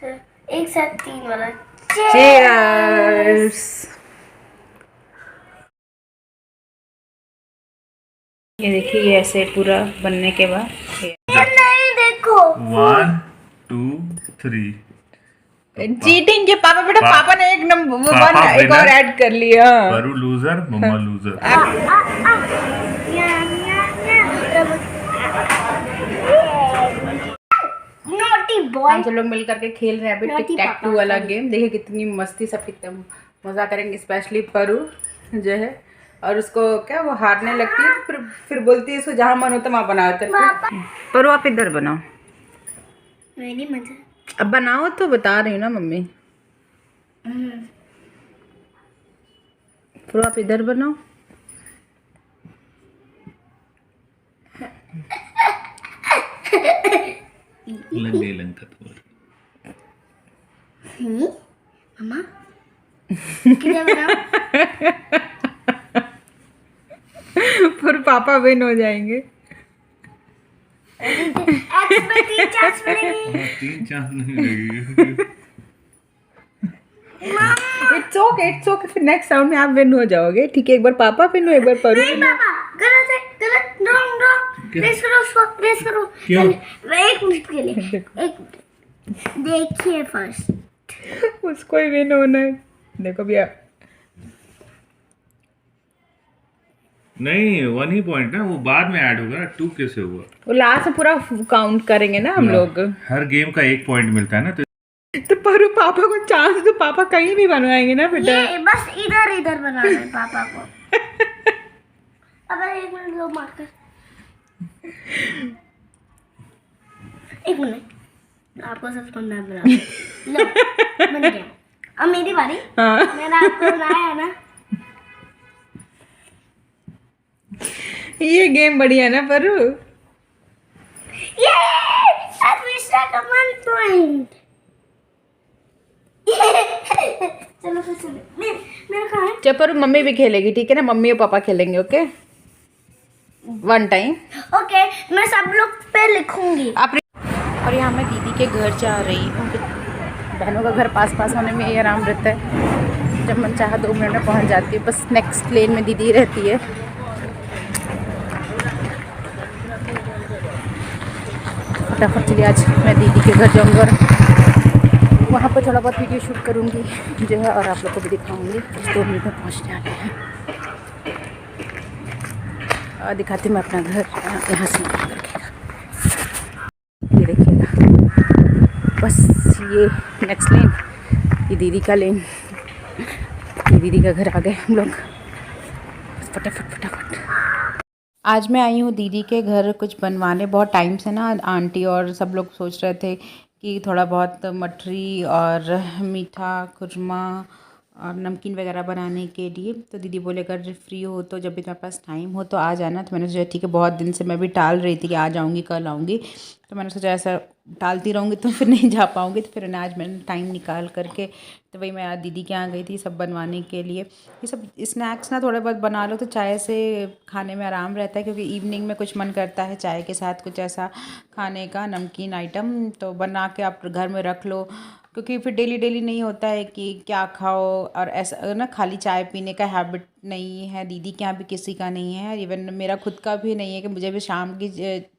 एक साथ 3 वाला। चीयर्स। ये देखिए, ये ऐसे पूरा बनने के बाद नहीं देखो 1 2 3 चीटिंग के पापा, बेटा पापा ने एक नंबर पापा एक और winner, ऐड कर लिया। परू लूजर, मम्मा लूजर। Naughty boy. हम सब लोग मिल करके खेल रहे हैं अभी टिक टैक टू वाला गेम। देखिए कितनी मस्ती, सब कितना मज़ा करेंगे। स्पेशली परू जो है, और उसको क्या वो हारने लगती है, फिर बोलती है इसको जहाँ मन होता वहाँ बनाओ करके। परू आप इधर बनाओ। मेरी मजा। अब बनाओ तो बता रही हूँ ना मम्मी। परू आप इधर बनाओ। लग गई लंका तो। मम्मा किधर बनाओ? फिर पापा विन हो जाएंगे। तीन चांस मिलेगी। 3 चांस नहीं लगेगी। It's okay. फिर नेक्स्ट राउंड में आप विन हो जाओगे, ठीक है। एक बार पापा विन हो, एक बार परू नहीं पापा, गलत है, गलत, रॉन्ग। रेस करो उसको, रेस करो। क्यों? एक मिनट के लिए, एक देखिए फर्स्ट। उसको ही विन होना है। देखो भैया, नहीं 1 ही पॉइंट है, वो बाद में ऐड होगा। 2 कैसे हुआ? वो लास्ट में पूरा काउंट करेंगे ना हम लोग। हर गेम का 1 पॉइंट मिलता है ना। तो परू पापा को चांस तो पापा कहीं भी बनवाएंगे ना बेटा। ये बस इधर बनाना है पापा को। अब एक मिनट लो मार्कर। एक मिनट, आपको सब बनना बना लो। बन गया। अब मेरी बारी। हाँ। मैंने आपको बनाया है ना। ये गेम बढ़िया है ना परू। ये अविशा का 1 पॉइंट। चलो फिर चलो। मेरा कहाँ है? जब परू मम्मी भी खेलेगी, ठीक है ना। मम्मी और पापा खेलेंगे, ओके। 1 टाइम। ओके, मैं सब लोग पे लिखूंगी। आप। और यहाँ मैं दीदी के घर जा रही हूँ। बहनों का घर पास होने में ये आराम रहता है, जब मन चाहा 2 मिनट में पहुँच जाती है। बस नेक्स्ट लेन में दीदी रहती है। फटाफट चलिए, आज मैं दीदी के घर जाऊँगी और वहाँ पर थोड़ा बहुत वीडियो शूट करूँगी जो है, और आप लोग को भी दिखाऊँगी। 2 मिनट में पहुँचने वाले हैं। और दिखाती मैं अपना घर यहाँ से करके। ये देखिएगा, बस ये नेक्स्ट लेन, ये दीदी का लेन, ये दीदी का घर आ गए हम लोग। फटाफट। आज मैं आई हूँ दीदी के घर कुछ बनवाने। बहुत टाइम से ना आंटी और सब लोग सोच रहे थे कि थोड़ा बहुत मठरी और मीठा खुरमा और नमकीन वगैरह बनाने के लिए। तो दीदी बोले अगर फ्री हो तो जब भी तुम्हारे पास टाइम हो तो आ जाना। तो मैंने सोचा ठीक है, बहुत दिन से मैं भी टाल रही थी कि आ जाऊँगी कल आऊँगी। तो मैंने सोचा ऐसा टालती रहूँगी तो फिर नहीं जा पाऊँगी। तो फिर आज मैंने टाइम निकाल करके, तो वही मैं आज दीदी के यहाँ गई थी सब बनवाने के लिए। ये सब स्नैक्स ना थोड़े बहुत बना लो तो चाय से खाने में आराम रहता है, क्योंकि इवनिंग में कुछ मन करता है चाय के साथ कुछ ऐसा खाने का नमकीन आइटम, तो बना के आप घर में रख लो। क्योंकि फिर डेली नहीं होता है कि क्या खाओ, और ऐसा ना खाली चाय पीने का हैबिट नहीं है, दीदी के यहाँ भी किसी का नहीं है, इवन मेरा खुद का भी नहीं है कि मुझे भी शाम की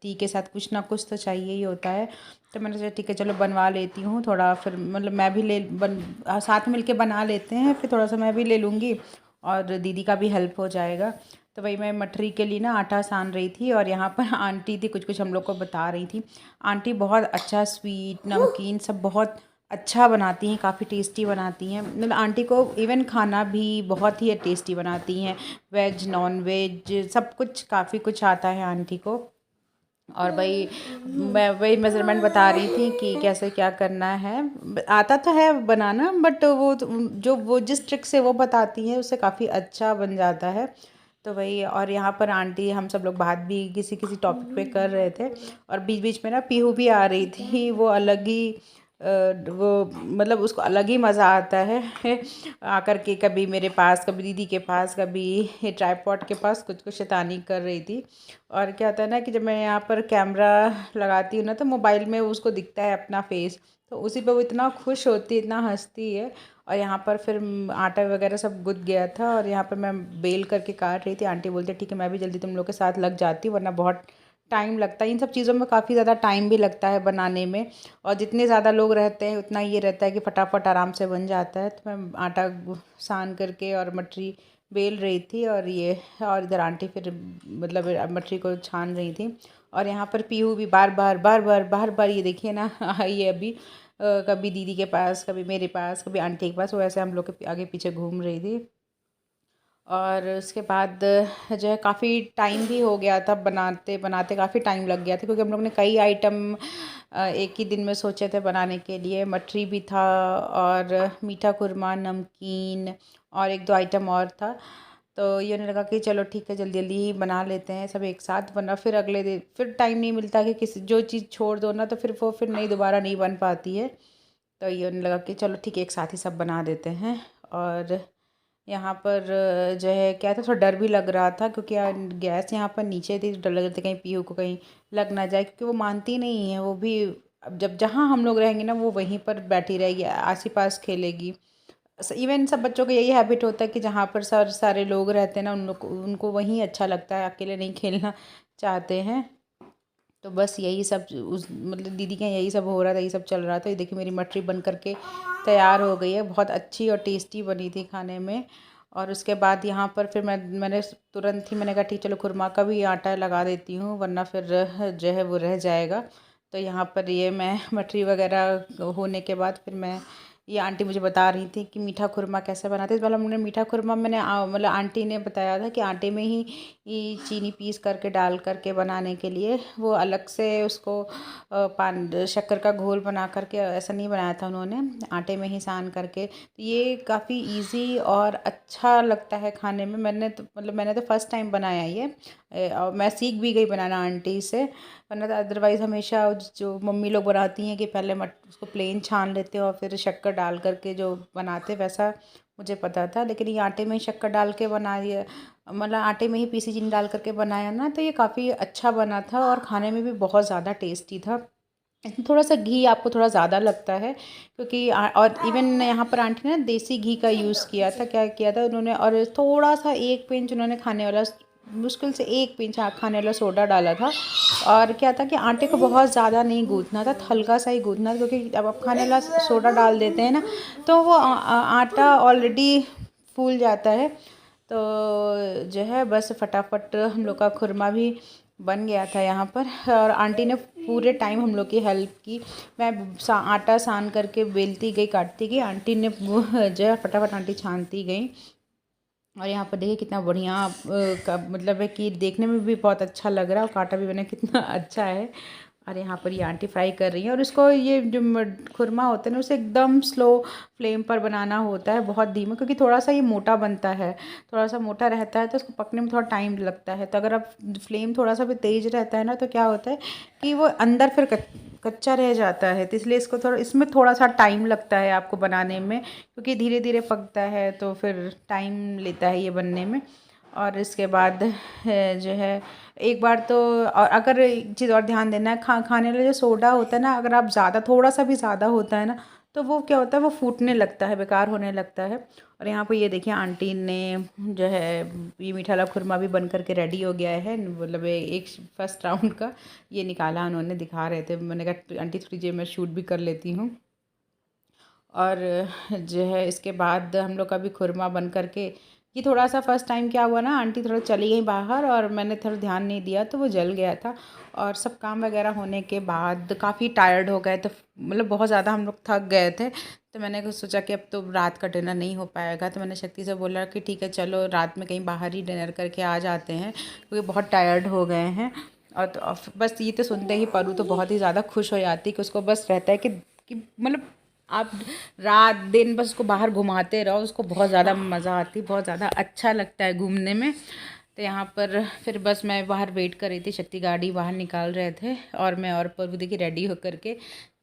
टी के साथ कुछ ना कुछ तो चाहिए ही होता है। तो मैंने सोचा ठीक है चलो बनवा लेती हूँ थोड़ा, फिर मतलब मैं भी साथ मिल के बना लेते हैं, फिर थोड़ा सा मैं भी ले लूँगी और दीदी का भी हेल्प हो जाएगा। तो वही मैं मठरी के लिए ना आटा सान रही थी, और यहाँ पर आंटी थी कुछ हम लोग को बता रही थी। आंटी बहुत अच्छा स्वीट नमकीन सब बहुत अच्छा बनाती हैं, काफ़ी टेस्टी बनाती हैं। मतलब आंटी को इवन खाना भी बहुत ही टेस्टी बनाती हैं, वेज नॉन वेज सब कुछ, काफ़ी कुछ आता है आंटी को। और मैं वही मेज़रमेंट बता रही थी कि कैसे क्या करना है। आता तो है बनाना, बट वो जिस ट्रिक से वो बताती हैं उससे काफ़ी अच्छा बन जाता है। तो वही, और यहाँ पर आंटी हम सब लोग बात भी किसी टॉपिक पे कर रहे थे, और बीच बीच में ना पीहू भी आ रही थी। वो अलग ही वो मतलब उसको अलग ही मज़ा आता है आकर के, कभी मेरे पास, कभी दीदी के पास, कभी ट्राइपॉड के पास कुछ शैतानी कर रही थी। और क्या होता है ना कि जब मैं यहाँ पर कैमरा लगाती हूँ ना तो मोबाइल में उसको दिखता है अपना फेस, तो तो उसी पे वो इतना खुश होती है, इतना हंसती है। और यहाँ पर फिर आटा वगैरह सब गुथ गया था और यहाँ पर मैं बेल करके काट रही थी। आंटी बोलते ठीक है मैं भी जल्दी तुम लोग के साथ लग जाती वरना बहुत टाइम लगता है। इन सब चीज़ों में काफ़ी ज़्यादा टाइम भी लगता है बनाने में, और जितने ज़्यादा लोग रहते हैं उतना ये रहता है कि फटाफट आराम से बन जाता है। तो मैं आटा सान करके और मटरी बेल रही थी और और इधर आंटी फिर मतलब मटरी को छान रही थी। और यहाँ पर पीहू भी बार बार बार बार बार बार ये देखिए ना ये अभी कभी दीदी के पास, कभी मेरे पास, कभी आंटी के पास, वो ऐसे हम लोग के आगे पीछे घूम रही थी। और उसके बाद जो है काफ़ी टाइम भी हो गया था, बनाते बनाते काफ़ी टाइम लग गया था क्योंकि हम लोग ने कई आइटम एक ही दिन में सोचे थे बनाने के लिए। मठरी भी था और मीठा खुरमा, नमकीन और एक दो आइटम और था। तो ये नहीं लगा कि चलो ठीक है जल्दी जल्दी ही बना लेते हैं सब एक साथ, वरना फिर अगले दिन फिर टाइम नहीं मिलता कि किसी जो चीज़ छोड़ दो ना तो फिर वो फिर नहीं दोबारा नहीं बन पाती है। तो ये नहीं लगा कि चलो ठीक है एक साथ ही सब बना देते हैं। और यहाँ पर जो है क्या था, थोड़ा डर भी लग रहा था क्योंकि गैस यहाँ पर नीचे थी, डर लग रहा था कहीं पीहू को कहीं लग ना जाए क्योंकि वो मानती नहीं है। वो भी अब जब जहाँ हम लोग रहेंगे ना वो वहीं पर बैठी रहेगी, आस ही पास खेलेगी। इवन सब बच्चों का यही हैबिट होता है कि जहाँ पर सारे लोग रहते हैं ना उन लोग उनको वहीं अच्छा लगता है, अकेले नहीं खेलना चाहते हैं। तो बस यही सब उस मतलब दीदी के यहाँ यही सब हो रहा था, यही सब चल रहा था। ये देखिए मेरी मटरी बन करके तैयार हो गई है, बहुत अच्छी और टेस्टी बनी थी खाने में। और उसके बाद यहाँ पर फिर मैंने तुरंत ही मैंने कहा ठीक चलो खुरमा का भी आटा लगा देती हूँ वरना फिर जो है वो रह जाएगा। तो यहाँ पर ये मैं मटरी वगैरह होने के बाद फिर मैं ये आंटी मुझे बता रही थी कि मीठा खुरमा कैसे बनाते हैं। इस बार हमने मीठा खुरमा मैंने मतलब आंटी ने बताया था कि आटे में ही चीनी पीस करके डाल करके बनाने के लिए, वो अलग से उसको पान शक्कर का घोल बना करके ऐसा नहीं बनाया था उन्होंने, आटे में ही सान करके। तो ये काफ़ी इजी और अच्छा लगता है खाने में। मैंने तो फर्स्ट टाइम बनाया ये, और मैं सीख भी गई बनाना आंटी से, वरना तो अदरवाइज़ हमेशा जो मम्मी लोग बनाती हैं कि पहले उसको प्लेन छान लेते हैं और फिर शक्कर डाल करके जो बनाते वैसा मुझे पता था। लेकिन ये आटे में ही शक्कर डाल के बना दिया, मतलब आटे में ही पीसी चीनी डाल करके बनाया ना, तो ये काफ़ी अच्छा बना था और खाने में भी बहुत ज़्यादा टेस्टी था। इसमें थोड़ा सा घी आपको थोड़ा ज़्यादा लगता है क्योंकि और इवन यहाँ पर आंटी ने देसी घी का यूज़ किया था, क्या किया था उन्होंने, और थोड़ा सा एक पिंच उन्होंने खाने वाला, मुश्किल से एक पिंच खाने वाला सोडा डाला था। और क्या था कि आटे को बहुत ज़्यादा नहीं गूँथना था, हल्का सा ही गूँथना था क्योंकि जब आप खाने वाला सोडा डाल देते हैं ना तो वो आटा ऑलरेडी फूल जाता है। तो जो है बस फटाफट हम लोग का खुरमा भी बन गया था यहाँ पर। और आंटी ने पूरे टाइम हम लोग की हेल्प की। मैं आटा सान करके बेलती गई, काटती गई, आंटी ने जो है फटाफट आंटी छानती गई। और यहाँ पर देखिए कितना बढ़िया का मतलब है कि देखने में भी बहुत अच्छा लग रहा है और काटा भी बना कितना अच्छा है। और यहाँ पर ये आंटी फ्राई कर रही हैं और इसको ये जो खुरमा होता है ना उसे एकदम स्लो फ्लेम पर बनाना होता है, बहुत धीमा, क्योंकि थोड़ा सा ये मोटा बनता है, थोड़ा सा मोटा रहता है तो इसको पकने में थोड़ा टाइम लगता है। तो अगर आप फ्लेम थोड़ा सा भी तेज़ रहता है ना तो क्या होता है कि वो अंदर फिर कच्चा रह जाता है। तो इसलिए इसमें थोड़ा सा टाइम लगता है आपको बनाने में, क्योंकि धीरे धीरे पकता है तो फिर टाइम लेता है ये बनने में। और इसके बाद जो है एक बार तो, और अगर एक चीज़ और ध्यान देना है, खाने वाला जो सोडा होता है ना, अगर आप ज़्यादा थोड़ा सा भी ज़्यादा होता है ना तो वो क्या होता है, वो फूटने लगता है, बेकार होने लगता है। और यहाँ पे ये देखिए आंटी ने जो है ये मीठा वाला खुरमा भी बन करके रेडी हो गया है, मतलब एक फर्स्ट राउंड का ये निकाला उन्होंने, दिखा रहे थे। मैंने कहा आंटी थोड़ी देर मैं शूट भी कर लेती हूँ। और जो है इसके बाद हम लोग का भी खुरमा बन करके, ये थोड़ा सा फर्स्ट टाइम क्या हुआ ना, आंटी थोड़ा चली गई बाहर और मैंने थोड़ा ध्यान नहीं दिया तो वो जल गया था। और सब काम वगैरह होने के बाद काफ़ी टायर्ड हो गए, तो मतलब बहुत ज़्यादा हम लोग थक गए थे। तो मैंने कुछ सोचा कि अब तो रात का डिनर नहीं हो पाएगा, तो मैंने शक्ति से बोला कि ठीक है चलो रात में कहीं बाहर ही डिनर करके आ जाते हैं क्योंकि बहुत टायर्ड हो गए हैं। और तो बस ये तो सुनते ही परू तो बहुत ही ज़्यादा खुश हो जाती कि उसको बस रहता है कि मतलब आप रात दिन बस उसको बाहर घुमाते रहो, उसको बहुत ज़्यादा मज़ा आती, बहुत ज़्यादा अच्छा लगता है घूमने में। तो यहाँ पर फिर बस मैं बाहर वेट कर रही थी, शक्ति गाड़ी बाहर निकाल रहे थे और मैं और परू देखिए रेडी हो करके,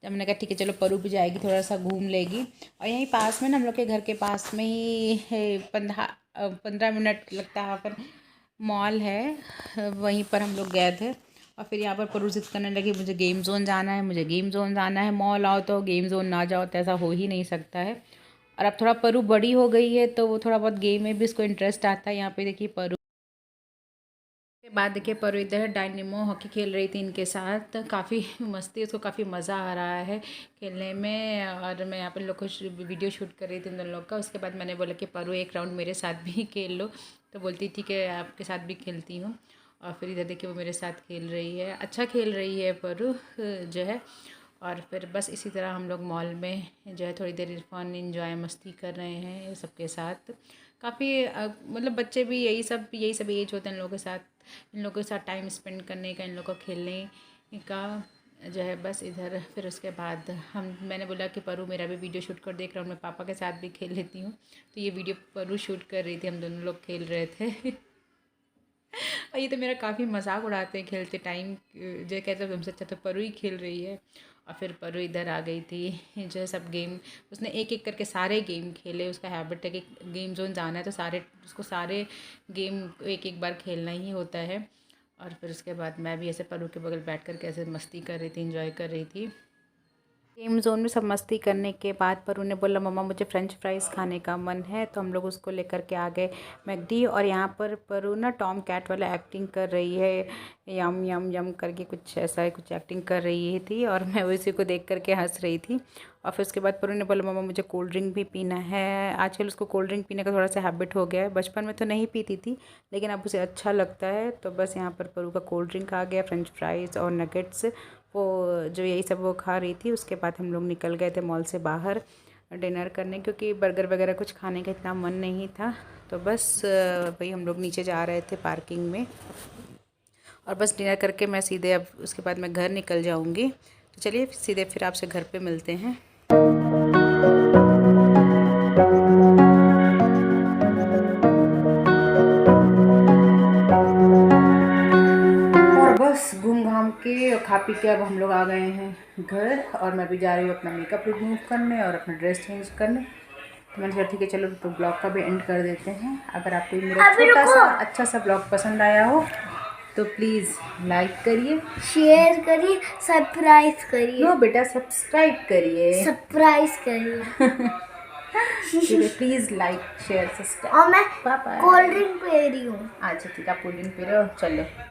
जब मैंने कहा ठीक है चलो परू भी जाएगी थोड़ा सा घूम लेगी। और यहीं पास में ना हम लोग के घर के पास में ही 15 मिनट लगता है पर मॉल है, वहीं पर हम लोग गए थे। और फिर यहाँ पर परू जिद करने लगी मुझे गेम जोन जाना है, मुझे गेम जोन जाना है। मॉल आओ तो गेम जोन ना जाओ तो ऐसा हो ही नहीं सकता है। और अब थोड़ा परू बड़ी हो गई है तो वो थोड़ा बहुत गेम में भी इसको इंटरेस्ट आता है। यहाँ पे देखिए परू के बाद देखिए परू इधर डायनेमो हॉकी खेल रही थी इनके साथ। काफ़ी मस्ती, उसको काफ़ी मज़ा आ रहा है खेलने में। और मैं यहाँ पर लोग को वीडियो शूट कर रही थी उन दोनों लोग का। उसके बाद मैंने बोला कि परू एक राउंड मेरे साथ भी खेल लो, तो बोलती थी कि आपके साथ भी खेलती हूँ। और फिर इधर देखिए वो मेरे साथ खेल रही है, अच्छा खेल रही है परू जो है। और फिर बस इसी तरह हम लोग मॉल में जो है थोड़ी देर फन इंजॉय मस्ती कर रहे हैं सबके साथ। काफ़ी मतलब बच्चे भी यही सब एज होते हैं इन लोगों के साथ, इन लोगों के साथ टाइम स्पेंड करने का, इन लोगों को खेलने का जो है। बस इधर फिर उसके बाद मैंने बोला कि परू मेरा भी वीडियो शूट कर, देख रहा हूँ मैं पापा के साथ भी खेल लेती हूँ। तो ये वीडियो परू शूट कर रही थी, हम दोनों लोग खेल रहे थे। और ये तो मेरा काफ़ी मजाक उड़ाते हैं खेलते टाइम, जो कहते हैं तुमसे अच्छा तो परू ही खेल रही है। और फिर परू इधर आ गई थी जो है सब गेम उसने एक एक करके सारे गेम खेले। उसका हैबिट है कि गेम जोन जाना है तो उसको सारे गेम एक एक बार खेलना ही होता है। और फिर उसके बाद मैं भी ऐसे परू के बगल बैठ कर के ऐसे मस्ती कर रही थी, इंजॉय कर रही थी। गेम जोन में सब मस्ती करने के बाद परू ने बोला मम्मा मुझे फ्रेंच फ्राइज़ खाने का मन है, तो हम लोग उसको लेकर के आ गए मैकडी। और यहाँ पर परू ना टॉम कैट वाला एक्टिंग कर रही है, यम यम यम करके कुछ ऐसा कुछ एक्टिंग कर रही थी। और मैं उसी को देख करके हंस रही थी। और फिर उसके बाद परू ने बोला मम्मा मुझे कोल्ड ड्रिंक भी पीना है। आजकल उसको कोल्ड ड्रिंक पीने का थोड़ा सा हैबिट हो गया है, बचपन में तो नहीं पीती थी लेकिन अब उसे अच्छा लगता है। तो बस यहाँ पर परू का कोल्ड ड्रिंक आ गया, फ्रेंच फ्राइज़ और नगेट्स वो जो यही सब वो खा रही थी। उसके बाद हम लोग निकल गए थे मॉल से बाहर डिनर करने, क्योंकि बर्गर वगैरह कुछ खाने का इतना मन नहीं था। तो बस वही हम लोग नीचे जा रहे थे पार्किंग में। और बस डिनर करके मैं सीधे अब उसके बाद मैं घर निकल जाऊंगी। तो चलिए सीधे फिर आपसे घर पे मिलते हैं। और बस घूम घाम के खा पी के अब हम लोग आ गए हैं घर। और मैं भी जा रही हूँ अपना मेकअप रिमूव करने और अपना ड्रेस चेंज करने। तो मैंने कहा ठीक है चलो तो ब्लॉग का भी एंड कर देते हैं। अगर आपको मेरा छोटा सा अच्छा सा ब्लॉग पसंद आया हो तो प्लीज़ लाइक करिए, शेयर करिए, सरप्राइज करिए। नो बेटा सब्सक्राइब करिए, सरप्राइज करिए। Please like share subscribe. और मैं पापा कोल्ड ड्रिंक पी रही हूँ। अच्छा ठीक है, आप कोल्ड ड्रिंक पी रहे हो, चलो।